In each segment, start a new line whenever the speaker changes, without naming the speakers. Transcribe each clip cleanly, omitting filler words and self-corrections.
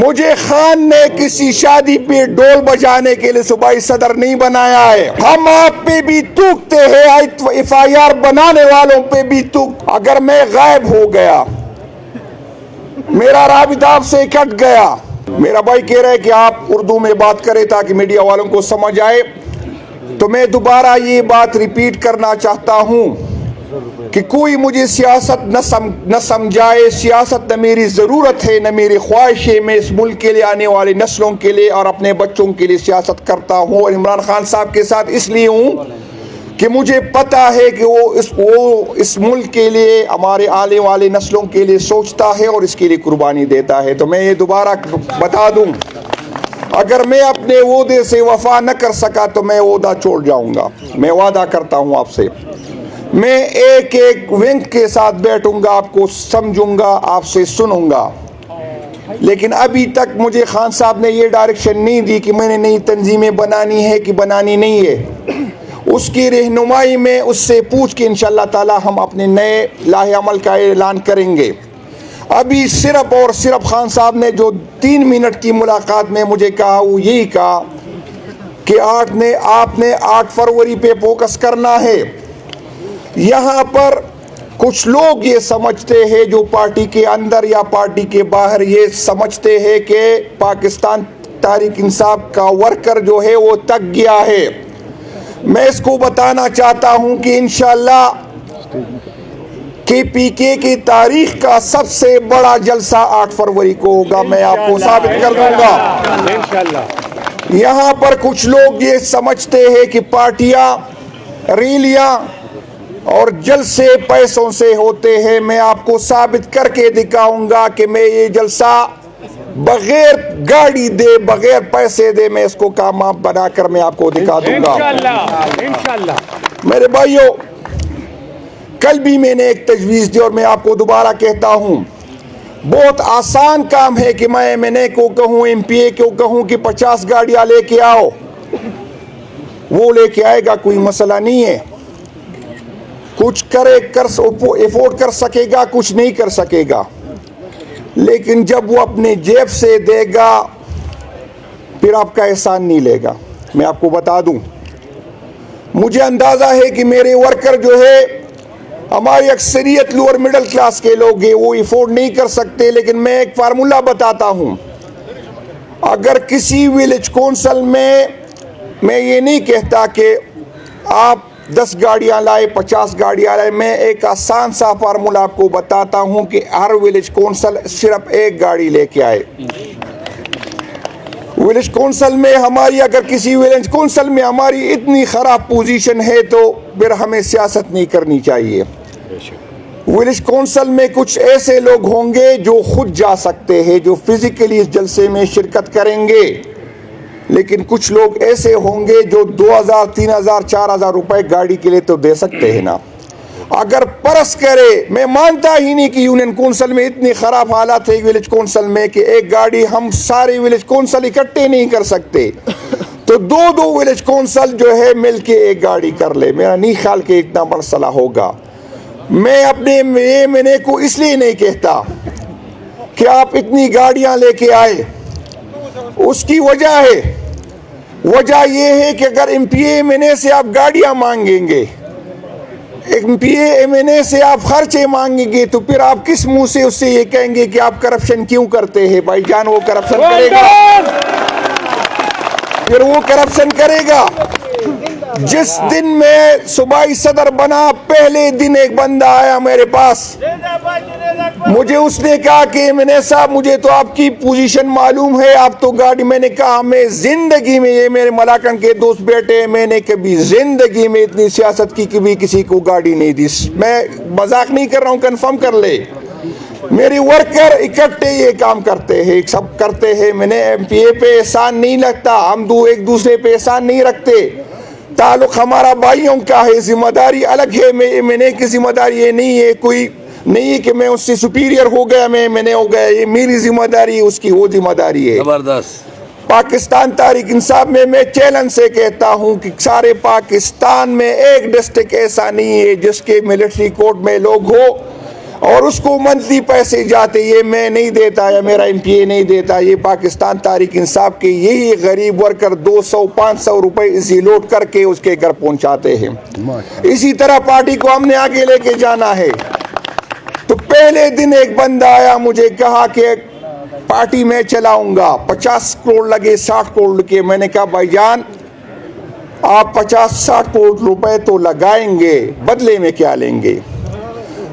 मुझे खान ने किसी शादी पे ढोल बजाने के लिए सूबाई सदर नहीं बनाया है। हम आप पे भी तूकते हैं, FIR बनाने वालों पे भी तूक। अगर मैं गायब हो गया, मेरा राबिता आपसे कट गया, मेरा भाई कह रहा है कि आप उर्दू में बात करें ताकि मीडिया वालों को समझ आए, तो मैं दोबारा ये बात रिपीट करना चाहता हूं कि कोई मुझे सियासत न समझाए। सियासत न मेरी ज़रूरत है, न मेरी ख्वाहिश है। मैं इस मुल्क के लिए, आने वाली नस्लों के लिए और अपने बच्चों के लिए सियासत करता हूँ। और इमरान खान साहब के साथ इसलिए हूँ कि मुझे पता है कि वो इस मुल्क के लिए, हमारे आने वाले नस्लों के लिए सोचता है और इसके लिए कुर्बानी देता है। तो मैं ये दोबारा बता दूँ, अगर मैं अपने वादे से वफा न कर सका तो मैं वादा छोड़ जाऊँगा। मैं वादा करता हूँ आपसे, मैं एक एक विंग के साथ बैठूंगा, आपको समझूंगा, आपसे सुनूंगा। लेकिन अभी तक मुझे खान साहब ने ये डायरेक्शन नहीं दी कि मैंने नई तंजीमें बनानी है कि बनानी नहीं है। उसकी रहनुमाई में उससे पूछ के इंशाअल्लाह ताला हम अपने नए लाहे अमल का ऐलान करेंगे। अभी सिर्फ और सिर्फ खान साहब ने जो 3 मिनट की मुलाकात में मुझे कहा, वो यही कहा कि आपने 8 फरवरी पे फोकस करना है। यहाँ पर कुछ लोग ये समझते हैं, जो पार्टी के अंदर या पार्टी के बाहर, ये समझते हैं कि पाकिस्तान तहरीक इंसाफ का वर्कर जो है वो थक गया है। मैं इसको बताना चाहता हूँ कि इंशाअल्लाह KPK की तारीख का सबसे बड़ा जलसा 8 फरवरी को होगा। मैं आपको साबित कर दूंगा। यहाँ पर कुछ लोग ये समझते हैं कि पार्टियाँ, रैलियाँ और जलसे पैसों से होते हैं। मैं आपको साबित करके दिखाऊंगा कि मैं ये जलसा बगैर गाड़ी दे, बगैर पैसे दे, मैं इसको कामयाब बनाकर मैं आपको दिखा दूंगा इंशाअल्लाह। मेरे भाइयों, कल भी मैंने एक तजवीज़ दी और मैं आपको दोबारा कहता हूँ, बहुत आसान काम है कि मैं MNA को कहूँ, MPA को कहूँ कि 50 गाड़ियाँ लेके आओ, वो लेके आएगा, कोई मसला नहीं है। कुछ एफोर्ड कर सकेगा, कुछ नहीं कर सकेगा, लेकिन जब वो अपने जेब से देगा फिर आपका एहसान नहीं लेगा। मैं आपको बता दूं, मुझे अंदाज़ा है कि मेरे वर्कर जो है, हमारी अक्सरियत लोअर मिडिल क्लास के लोग हैं, वो एफोर्ड नहीं कर सकते। लेकिन मैं एक फार्मूला बताता हूं, अगर किसी विलेज कौंसल में, मैं ये नहीं कहता कि आप 10 गाड़ियाँ लाए, 50 गाड़ियाँ लाए, मैं एक आसान सा फार्मूला आपको बताता हूँ कि हर विलेज कौंसल सिर्फ 1 गाड़ी लेके आए। विलेज कौंसल में हमारी, अगर किसी विलेज कौंसल में हमारी इतनी ख़राब पोजीशन है तो फिर हमें सियासत नहीं करनी चाहिए। विलेज कौंसल में कुछ ऐसे लोग होंगे जो खुद जा सकते हैं, जो फिजिकली इस जलसे में शिरकत करेंगे, लेकिन कुछ लोग ऐसे होंगे जो 2000, 3000, 4000 रुपए गाड़ी के लिए तो दे सकते हैं ना। अगर परस करे, मैं मानता ही नहीं कि यूनियन कौंसल में इतनी ख़राब हालात है विलेज कौंसल में कि एक गाड़ी हम सारे विलेज कौंसल इकट्ठे नहीं कर सकते, तो 2-2 विलेज कौंसल जो है मिल के एक गाड़ी कर ले। मेरा नहीं ख्याल कि इतना मसला होगा। मैं अपने MNA को इसलिए नहीं कहता कि आप इतनी गाड़ियाँ लेके आए, उसकी वजह है, वजह यह है कि अगर MPA MNA से आप गाड़ियां मांगेंगे, MPA MNA से आप खर्चे मांगेंगे, तो फिर आप किस मुंह से उससे ये कहेंगे कि आप करप्शन क्यों करते हैं? भाईजान, वो करप्शन करेगा, फिर वो करप्शन करेगा। जिस दिन मैं सूबाई सदर बना, पहले दिन एक बंदा आया मेरे पास, मुझे उसने कहा कि MNA साहब, मुझे तो आपकी पोजीशन मालूम है, आप तो गाड़ी, मैंने कहा मैं जिंदगी में, ये मेरे मलाकन के दोस्त बैठे, मैंने कभी जिंदगी में इतनी सियासत की कभी किसी को गाड़ी नहीं दी। मैं मजाक नहीं कर रहा हूँ, कंफर्म कर ले। मेरे वर्कर इकट्ठे ये काम करते हैं, सब करते हैं। मैंने MPA पे एहसान नहीं लगता, हम एक दूसरे पे एहसान नहीं रखते। ताल्लुक हमारा भाइयों का है, जिम्मेदारी अलग है। मैंने की जिम्मेदारी ये नहीं है, कोई नहीं है कि मैं उससे सुपीरियर हो गया, मैंने हो गया, ये मेरी जिम्मेदारी है, उसकी वो जिम्मेदारी है।
जबरदस्त।
पाकिस्तान तहरीक इंसाफ में मैं चैलेंज से कहता हूं कि सारे पाकिस्तान में एक डिस्ट्रिक्ट ऐसा नहीं है जिसके मिलिट्री कोर्ट में लोग हो। और उसको मंथली पैसे जाते, ये मैं नहीं देता या मेरा MPA नहीं देता, ये पाकिस्तान तहरीक इंसाफ के यही गरीब वर्कर 200-500 रुपए इसी लोड करके उसके घर पहुंचाते हैं। इसी तरह पार्टी को हमने आगे लेके जाना है। तो पहले दिन एक बंदा आया, मुझे कहा कि पार्टी में चलाऊंगा, 50 करोड़ लगे, 60 करोड़ लगे। मैंने कहा भाईजान आप 50-60 करोड़ रुपए तो लगाएंगे, बदले में क्या लेंगे?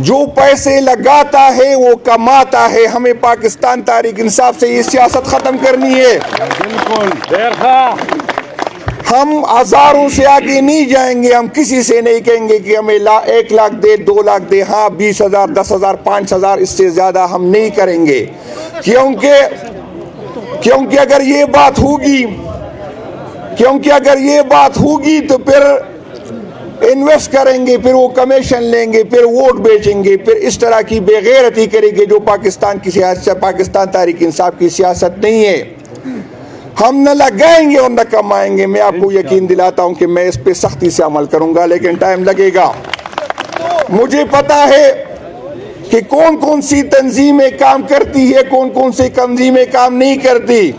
जो पैसे लगाता है वो कमाता है। हमें पाकिस्तान तहरीक इंसाफ से ये सियासत खत्म करनी है। हम हजारों से आगे नहीं जाएंगे। हम किसी से नहीं कहेंगे कि हमें 1 लाख दे, 2 लाख दे, हाँ 20,000, 10,000, 5,000, इससे ज्यादा हम नहीं करेंगे। क्योंकि अगर ये बात होगी तो फिर इन्वेस्ट करेंगे, फिर वो कमीशन लेंगे, फिर वोट बेचेंगे, फिर इस तरह की बेगैरती करेंगे जो पाकिस्तान की सियासत, पाकिस्तान तहरीक इंसाफ की सियासत नहीं है। हम न लगाएंगे और न कमाएंगे। मैं आपको यकीन दिलाता हूं कि मैं इस पे सख्ती से अमल करूंगा, लेकिन टाइम लगेगा। मुझे पता है कि कौन कौन सी तंजीमें काम करती है, कौन कौन सी तंजीमें काम नहीं करती।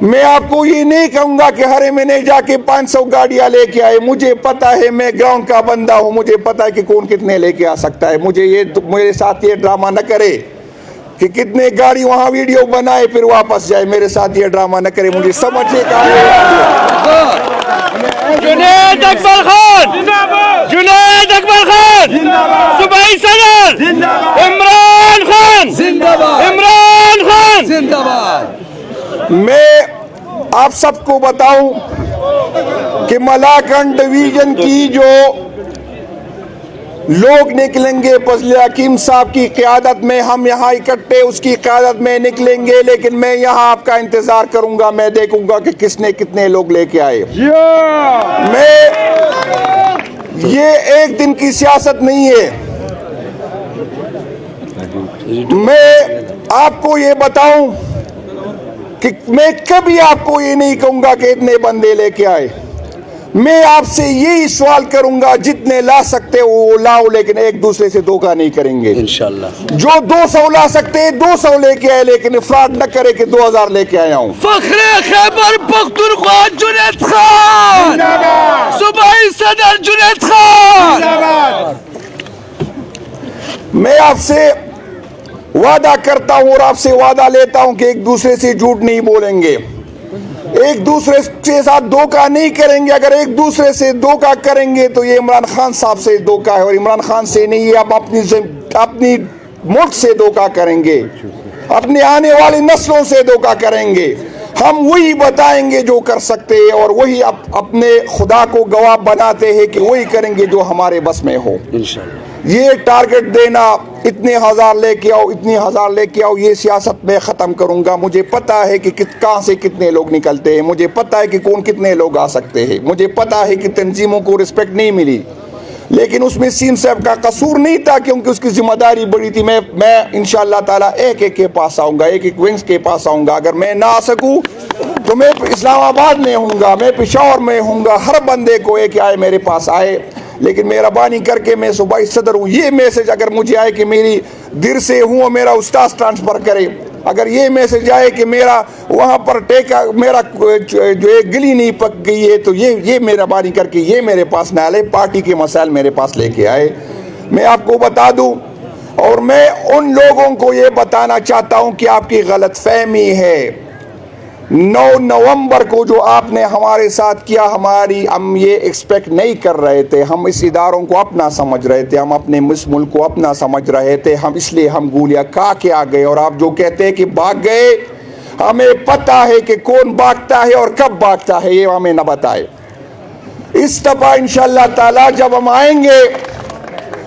मैं आपको ये नहीं कहूंगा कि हर महीने जाके 500 गाड़ियां लेके आए। मुझे पता है, मैं ग्राउंड का बंदा हूं, मुझे पता है कि कौन कितने लेके आ सकता है। मेरे साथ ये ड्रामा न करे कि कितने गाड़ी वहां वीडियो बनाए फिर वापस जाए। मेरे साथ ये ड्रामा न करे, मुझे समझे का
जुनैद अकबर खान, जुनैद अकबर खान, सूबाई सदर इमरान खान जिंदाबाद, इमरान खान जिंदाबाद।
मैं आप सबको बताऊं कि मलाकंड डिवीजन की जो लोग निकलेंगे फजल हकीम साहब की क़यादत में, हम यहाँ इकट्ठे उसकी क़यादत में निकलेंगे। लेकिन मैं यहाँ आपका इंतजार करूंगा, मैं देखूंगा कि किसने कितने लोग लेके आए। मैं ये एक दिन की सियासत नहीं है। मैं आपको ये बताऊं कि मैं कभी आपको ये नहीं कहूंगा कि इतने बंदे लेके आए। मैं आपसे यही सवाल करूंगा, जितने ला सकते हो वो लाओ, लेकिन एक दूसरे से धोखा नहीं करेंगे इंशाल्लाह। जो 200 ला सकते हैं 200 लेके आए, लेकिन फ्रॉड न करे कि 2000 लेके आया हूं।
फखरे खैबर पख्तूनख्वा जुनैद खान, सूबाई सदर जुनैद खान।
मैं आपसे वादा करता हूं और आपसे वादा लेता हूं कि एक दूसरे से झूठ नहीं बोलेंगे, एक दूसरे के साथ धोखा नहीं करेंगे। अगर एक दूसरे से धोखा करेंगे तो ये इमरान खान साहब से धोखा है, और इमरान खान से नहीं है, आप अपनी मुल्क से धोखा करेंगे, अपने आने वाली नस्लों से धोखा करेंगे। हम वही बताएंगे जो कर सकते हैं, और वही अपने खुदा को गवाह बनाते हैं कि वही करेंगे जो हमारे बस में हो इंशाल्लाह। ये टारगेट देना, इतने हजार लेके आओ, इतनी हजार लेके आओ, ये सियासत में ख़त्म करूंगा। मुझे पता है कि कहाँ से कितने लोग निकलते हैं, मुझे पता है कि कौन कितने लोग आ सकते हैं, मुझे पता है कि तंजीमों को रिस्पेक्ट नहीं मिली, लेकिन उसमें सीम साहब का कसूर नहीं था, क्योंकि उसकी जिम्मेदारी बड़ी थी। मैं इंशाअल्लाह ताला एक एक के पास आऊँगा, एक एक विंग्स के पास आऊँगा। अगर मैं ना आ सकूँ तो मैं इस्लामाबाद में हूँगा, मैं पेशावर में हूँगा। हर बंदे को एक आए मेरे पास आए, लेकिन मेहरबानी करके मैं सूबाई सदर हूँ। ये मैसेज अगर मुझे आए कि मेरी दिल से हूँ और मेरा उस्ताद ट्रांसफ़र करे, अगर ये मैसेज आए कि मेरा वहाँ पर टेका, मेरा जो एक गिली नहीं पक गई है, तो ये मेहरबानी करके ये मेरे पास ना आए, पार्टी के मसाइल मेरे पास लेके आए। मैं आपको बता दूँ, और मैं उन लोगों को ये बताना चाहता हूँ कि आपकी गलतफहमी है। 9 नवंबर को जो आपने हमारे साथ किया, हम ये एक्सपेक्ट नहीं कर रहे थे। हम इस इदारों को अपना समझ रहे थे, हम अपने इस मुल्क को अपना समझ रहे थे। इसलिए हम गोलियां खा के आ गए। और आप जो कहते हैं कि भाग गए, हमें पता है कि कौन भागता है और कब भागता है, ये हमें न बताए। इस दफा इंशाअल्लाह ताला जब हम आएंगे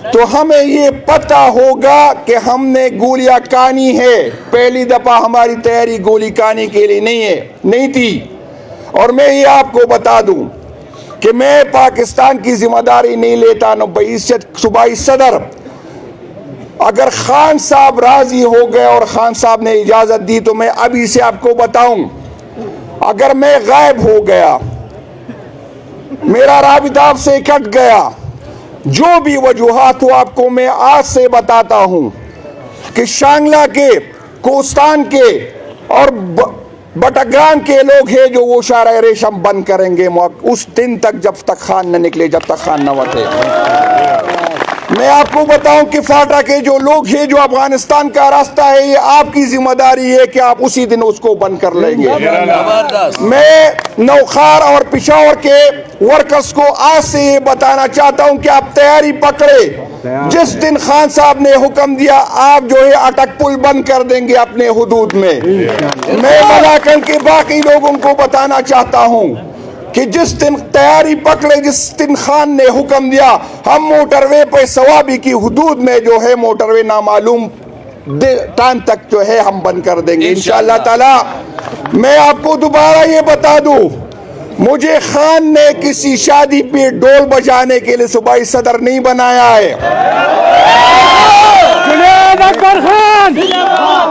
तो हमें ये पता होगा कि हमने गोलियां खानी है। पहली दफा हमारी तैयारी गोली खाने के लिए नहीं थी। और मैं ये आपको बता दूं कि मैं पाकिस्तान की जिम्मेदारी नहीं लेता, न बइज्जत सूबाई सदर। अगर खान साहब राजी हो गए और खान साहब ने इजाजत दी, तो मैं अभी से आपको बताऊं, अगर मैं गायब हो गया, मेरा राबिता आपसे कट गया, जो भी वजूहात हो आपको मैं आज से बताता हूं कि शांगला के, कोस्तान के और बटग्राम के लोग हैं जो वो शारा रेशम बंद करेंगे उस दिन तक जब तक खान न निकले, जब तक खान न वटे। मैं आपको बताऊं कि फाटा के जो लोग हैं, जो अफगानिस्तान का रास्ता है, ये आपकी जिम्मेदारी है कि आप उसी दिन उसको बंद कर लेंगे। मैं नौखार और पिशावर के वर्कर्स को आज से ये बताना चाहता हूं कि आप तैयारी पकड़े। जिस दिन खान साहब ने हुक्म दिया आप जो है अटक पुल बंद कर देंगे अपने हुदूद में। मैं मलाकन के बाकी लोगों को बताना चाहता हूं कि जिस दिन तैयारी पकड़े, जिस दिन खान ने हुक्म दिया, हम मोटरवे पे सवाबी की हुदूद में जो है मोटरवे नामालूम टाइम तक जो है हम बंद कर देंगे इंशाअल्लाह ताला। मैं आपको दोबारा ये बता दूं, मुझे खान ने किसी शादी पे डोल बजाने के लिए सूबाई सदर नहीं बनाया है।
जुनैद अकबर खान,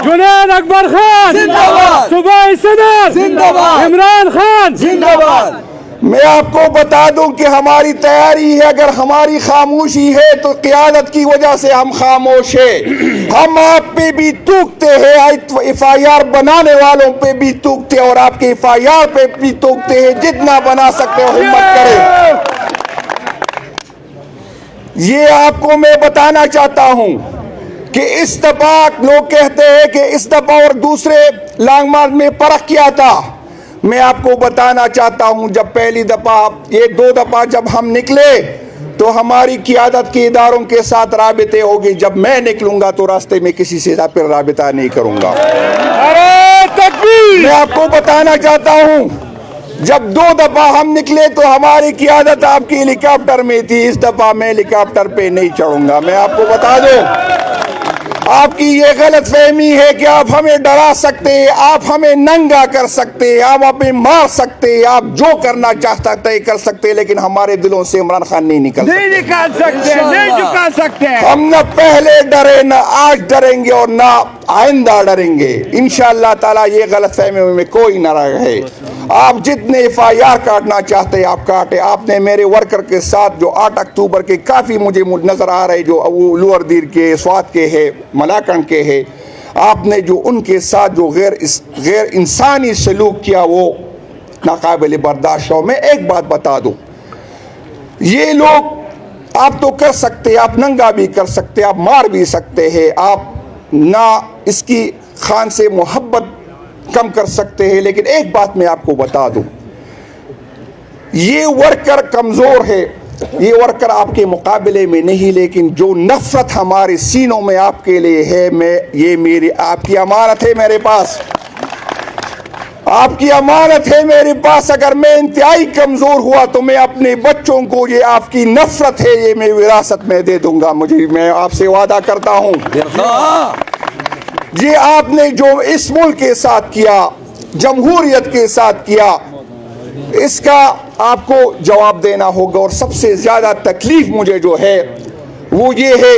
जुनैद अकबर खान जिंदाबाद, सूबाई सदर जिंदाबाद, इमरान खान जिंदाबाद।
मैं आपको बता दूं कि हमारी तैयारी है, अगर हमारी खामोशी है तो क़ियादत की वजह से हम खामोश है। हम आप पे भी तूकते हैं, FIR बनाने वालों पे भी तूकते हैं और आपके FIR पे भी तूकते हैं। जितना बना सकते हो हिम्मत करें। ये आपको मैं बताना चाहता हूं कि इस दफा लोग कहते हैं कि इस दफा और दूसरे लॉन्ग मार्च में फर्क किया था। मैं आपको बताना चाहता हूं, जब पहली दफा, ये 2 दफा जब हम निकले तो हमारी क़ियादत के इदारों के साथ राबिते होगी। जब मैं निकलूंगा तो रास्ते में किसी से फिर राबिता नहीं करूंगा। मैं आपको बताना चाहता हूं, जब 2 दफा हम निकले तो हमारी क़ियादत आपकी हेलीकॉप्टर में थी। इस दफा मैं हेलीकॉप्टर पे नहीं चढ़ूंगा। मैं आपको बता दूं, आपकी ये गलत फहमी है कि आप हमें डरा सकते हैं, आप हमें नंगा कर सकते हैं, आप हमें मार सकते हैं, आप जो करना चाहते हैं कर सकते हैं, लेकिन हमारे दिलों से इमरान खान नहीं निकल सकते,
नहीं झुका सकते।
हम न पहले डरे, न आज डरेंगे और न आइंदा डरेंगे इंशाअल्लाह ताला। ये गलत फहमी में कोई न रहे। आप जितने FIR काटना चाहते हैं आप काटे। आपने मेरे वर्कर के साथ जो 8 अक्टूबर के काफ़ी मुझे नज़र आ रहे, जो लोअर दीर के, स्वात के है, मलाकन के है, आपने जो उनके साथ जो गैर इंसानी सलूक किया वो नाकाबिल बर्दाश्त हो। मैं एक बात बता दूं, ये लोग आप तो कर सकते हैं, आप नंगा भी कर सकते हैं, आप मार भी सकते हैं, आप ना इसकी खान से मोहब्बत कम कर सकते हैं, लेकिन एक बात मैं आपको बता दूं, ये वर्कर कमज़ोर है, ये वर्कर आपके मुकाबले में नहीं, लेकिन जो नफरत हमारे सीनों में आपके लिए है, ये मेरी आपकी अमानत है मेरे पास, आपकी अमानत है मेरे पास। अगर मैं इंतहाई कमज़ोर हुआ तो मैं अपने बच्चों को ये आपकी नफरत है ये मैं विरासत में दे दूंगा। मैं आपसे वादा करता हूँ, ये आपने जो इस मुल्क के साथ किया, जमहूरियत के साथ किया, इसका आपको जवाब देना होगा। और सबसे ज़्यादा तकलीफ मुझे जो है वो ये है,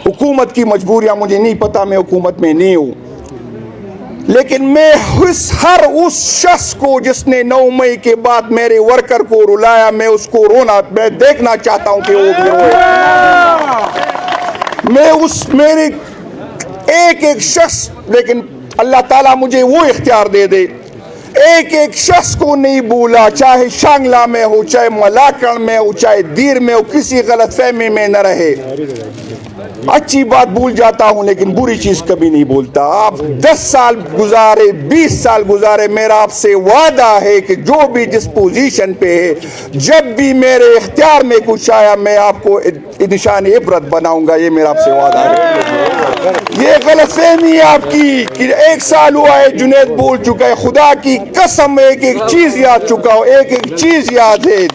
हुकूमत की मजबूरियां, मुझे नहीं पता, मैं हुकूमत में नहीं हूँ, लेकिन मैं हर उस शख्स को जिसने 9 मई के बाद मेरे वर्कर को रुलाया, मैं उसको रोना, मैं देखना चाहता हूँ कि वो भी रोए। मैं उस मेरे एक शख्स, लेकिन अल्लाह ताला मुझे वो इख्तियार दे दे, एक शख्स को नहीं भूला, चाहे शांगला में हो, चाहे मलाकन में हो, चाहे दीर में हो, किसी गलत फहमी में न रहे। अच्छी बात भूल जाता हूं लेकिन बुरी चीज कभी नहीं भूलता। आप 10 साल गुजारे, 20 साल गुजारे, मेरा आपसे वादा है कि जो भी जिस पोजीशन पे है, जब भी मेरे इख्तियार में कुछ आया मैं आपको निशान इबरत बनाऊंगा। ये मेरा आपसे वादा है। ये गलतफहमी है आपकी कि 1 साल हुआ है, जुनैद बोल चुका है, खुदा की कसम एक चीज याद चुका हूं, एक चीज याद है,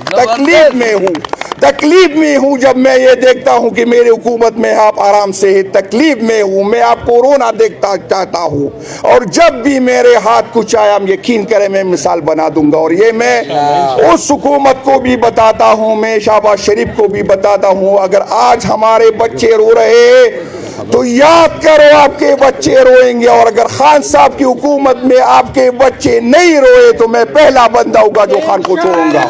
तकलीफ में हूँ जब मैं ये देखता हूँ कि मेरी हुकूमत में आप आराम से है, तकलीफ में हूँ, मैं आपको रोना देखता चाहता हूँ। और जब भी मेरे हाथ कुछ आया, यकीन करें मैं मिसाल बना दूंगा। और ये मैं उस हुकूमत को भी बताता हूँ, मैं शहबाज शरीफ को भी बताता हूँ, अगर आज हमारे बच्चे रो रहे हैं तो याद करो आपके बच्चे रोएंगे, और अगर खान साहब की हुकूमत में आपके बच्चे नहीं रोए तो मैं पहला बंदा होगा जो खान को छोड़ूंगा।